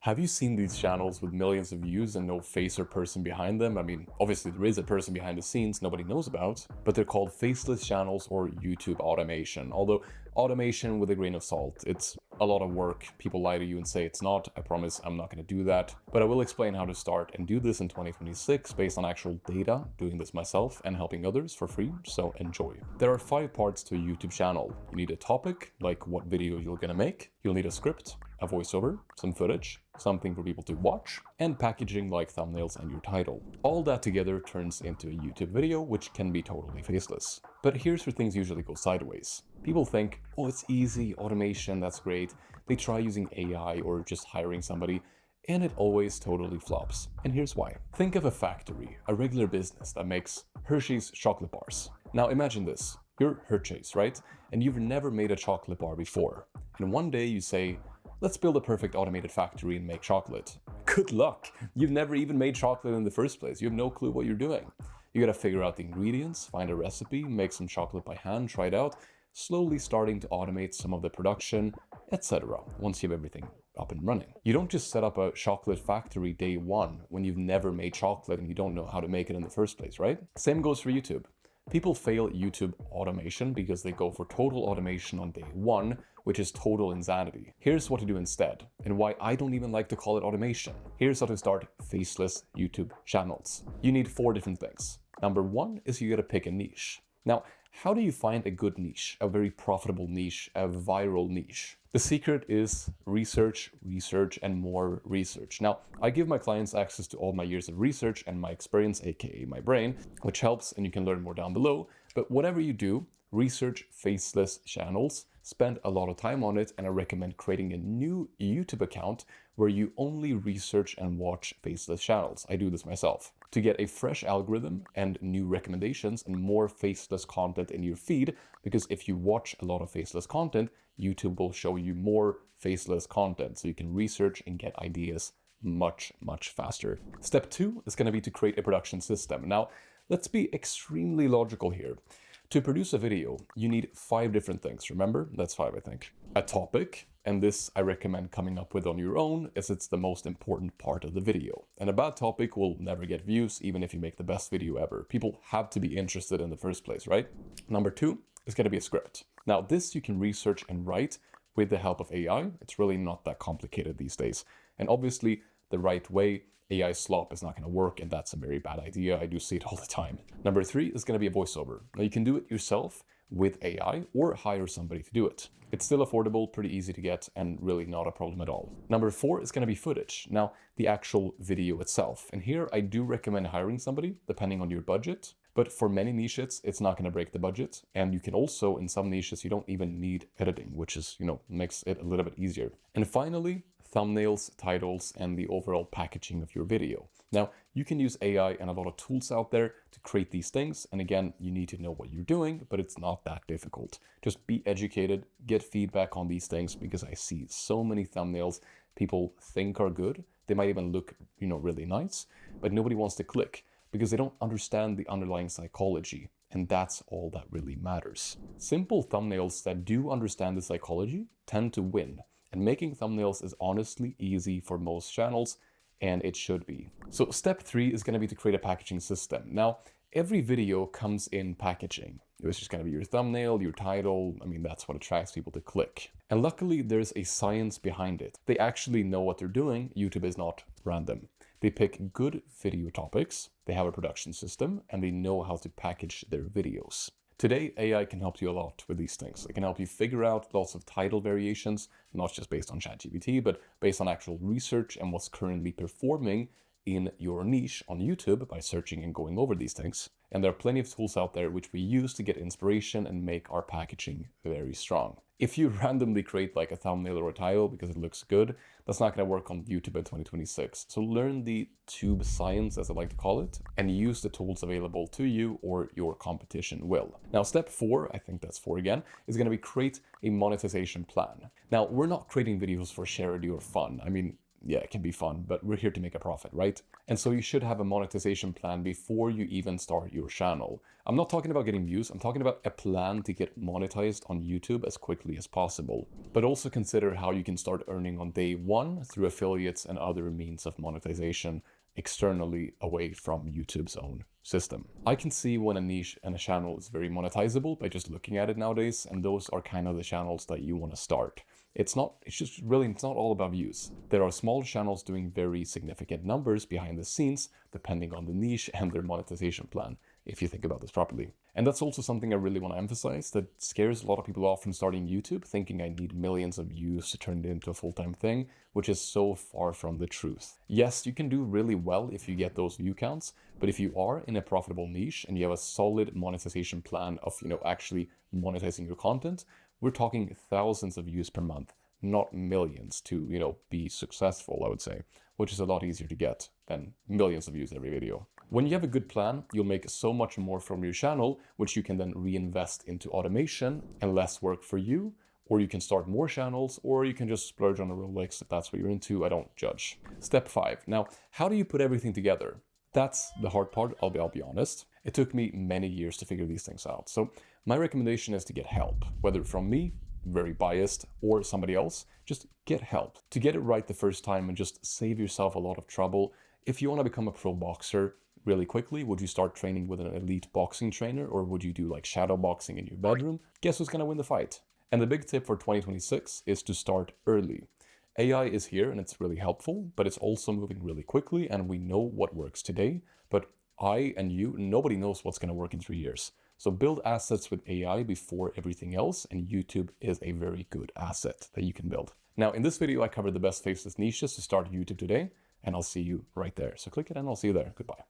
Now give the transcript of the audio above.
Have you seen these channels with millions of views and no face or person behind them? I mean, obviously there is a person behind the scenes nobody knows about, but they're called faceless channels or YouTube automation. Although automation with a grain of salt, it's a lot of work. People lie to you and say it's not. I promise I'm not going to do that. But I will explain how to start and do this in 2026 based on actual data, doing this myself and helping others for free, so enjoy. There are 5 parts to a YouTube channel. You need a topic, like what video you're going to make. You'll need a script, a voiceover, some footage, something for people to watch, and packaging like thumbnails and your title. All that together turns into a YouTube video, which can be totally faceless. But here's where things usually go sideways. People think, oh, it's easy, automation, that's great. They try using AI or just hiring somebody, and it always totally flops. And here's why. Think of a factory, a regular business that makes Hershey's chocolate bars. Now imagine this. You're Hershey's, right? And you've never made a chocolate bar before. And one day you say, let's build a perfect automated factory and make chocolate. Good luck! You've never even made chocolate in the first place. You have no clue what you're doing. You gotta figure out the ingredients, find a recipe, make some chocolate by hand, try it out, slowly starting to automate some of the production, etc. once you have everything up and running. You don't just set up a chocolate factory day one when you've never made chocolate and you don't know how to make it in the first place, right? Same goes for YouTube. People fail YouTube automation because they go for total automation on day one, which is total insanity. Here's what to do instead, and why I don't even like to call it automation. Here's how to start faceless YouTube channels. You need 4 different things. Number 1 is you gotta pick a niche. Now, how do you find a good niche, a very profitable niche, a viral niche? The secret is research, and more research. Now, I give my clients access to all my years of research and my experience, aka my brain, which helps, and you can learn more down below. But whatever you do, research faceless channels, spend a lot of time on it, and I recommend creating a new YouTube account where you only research and watch faceless channels. I do this myself. To get a fresh algorithm and new recommendations and more faceless content in your feed, because if you watch a lot of faceless content, YouTube will show you more faceless content, so you can research and get ideas much faster. Step 2 is going to be to create a production system. Now, let's be extremely logical here. To produce a video, you need 5 different things. Remember? That's 5, I think. A topic, and this I recommend coming up with on your own, as it's the most important part of the video. And a bad topic will never get views, even if you make the best video ever. People have to be interested in the first place, right? Number 2 is going to be a script. Now, this you can research and write with the help of AI. It's really not that complicated these days. And obviously, the right way, AI slop is not going to work, and that's a very bad idea. I do see it all the time. Number 3 is going to be a voiceover. Now, you can do it yourself with AI or hire somebody to do it. It's still affordable, pretty easy to get, and really not a problem at all. Number 4 is going to be footage. Now, the actual video itself. And here I do recommend hiring somebody, depending on your budget. But for many niches, it's not going to break the budget. And you can also, in some niches, you don't even need editing, which is, makes it a little bit easier. And finally, thumbnails, titles, and the overall packaging of your video. Now, you can use AI and a lot of tools out there to create these things. And again, you need to know what you're doing, but it's not that difficult. Just be educated, get feedback on these things, because I see so many thumbnails people think are good. They might even look, really nice, but nobody wants to click because they don't understand the underlying psychology. And that's all that really matters. Simple thumbnails that do understand the psychology tend to win. And making thumbnails is honestly easy for most channels, and it should be. So step 3 is going to be to create a packaging system. Now, every video comes in packaging. It's just going to be your thumbnail, your title. I mean, that's what attracts people to click. And luckily, there's a science behind it. They actually know what they're doing. YouTube is not random. They pick good video topics, they have a production system, and they know how to package their videos. Today, AI can help you a lot with these things. It can help you figure out lots of title variations, not just based on ChatGPT, but based on actual research and what's currently performing in your niche on YouTube by searching and going over these things. And there are plenty of tools out there which we use to get inspiration and make our packaging very strong. If you randomly create like a thumbnail or a title because it looks good, that's not going to work on YouTube in 2026. So learn the tube science, as I like to call it, and use the tools available to you or your competition will. Now, step 4, I think that's 4 again, is going to be create a monetization plan. Now, we're not creating videos for charity or fun. I mean, yeah, it can be fun, but we're here to make a profit, right? And so you should have a monetization plan before you even start your channel. I'm not talking about getting views, I'm talking about a plan to get monetized on YouTube as quickly as possible. But also consider how you can start earning on day one through affiliates and other means of monetization externally away from YouTube's own system. I can see when a niche and a channel is very monetizable by just looking at it nowadays, and those are kind of the channels that you want to start. It's not all about views. There are small channels doing very significant numbers behind the scenes, depending on the niche and their monetization plan, if you think about this properly. And that's also something I really want to emphasize that scares a lot of people off from starting YouTube, thinking I need millions of views to turn it into a full-time thing, which is so far from the truth. Yes, you can do really well if you get those view counts, but if you are in a profitable niche and you have a solid monetization plan of, actually monetizing your content, we're talking thousands of views per month, not millions to, be successful, I would say, which is a lot easier to get than millions of views every video. When you have a good plan, you'll make so much more from your channel, which you can then reinvest into automation and less work for you, or you can start more channels, or you can just splurge on a Rolex if that's what you're into. I don't judge. Step 5. Now, how do you put everything together? That's the hard part, I'll be honest. It took me many years to figure these things out. So my recommendation is to get help, whether from me, very biased, or somebody else. Just get help to get it right the first time and just save yourself a lot of trouble. If you want to become a pro boxer really quickly, would you start training with an elite boxing trainer, or would you do like shadow boxing in your bedroom? Guess who's going to win the fight? And the big tip for 2026 is to start early. AI is here and it's really helpful, but it's also moving really quickly, and we know what works today, but I and you, nobody knows what's going to work in 3 years. So build assets with AI before everything else, and YouTube is a very good asset that you can build. Now, in this video, I covered the best faceless niches to start YouTube today, and I'll see you right there. So click it and I'll see you there. Goodbye.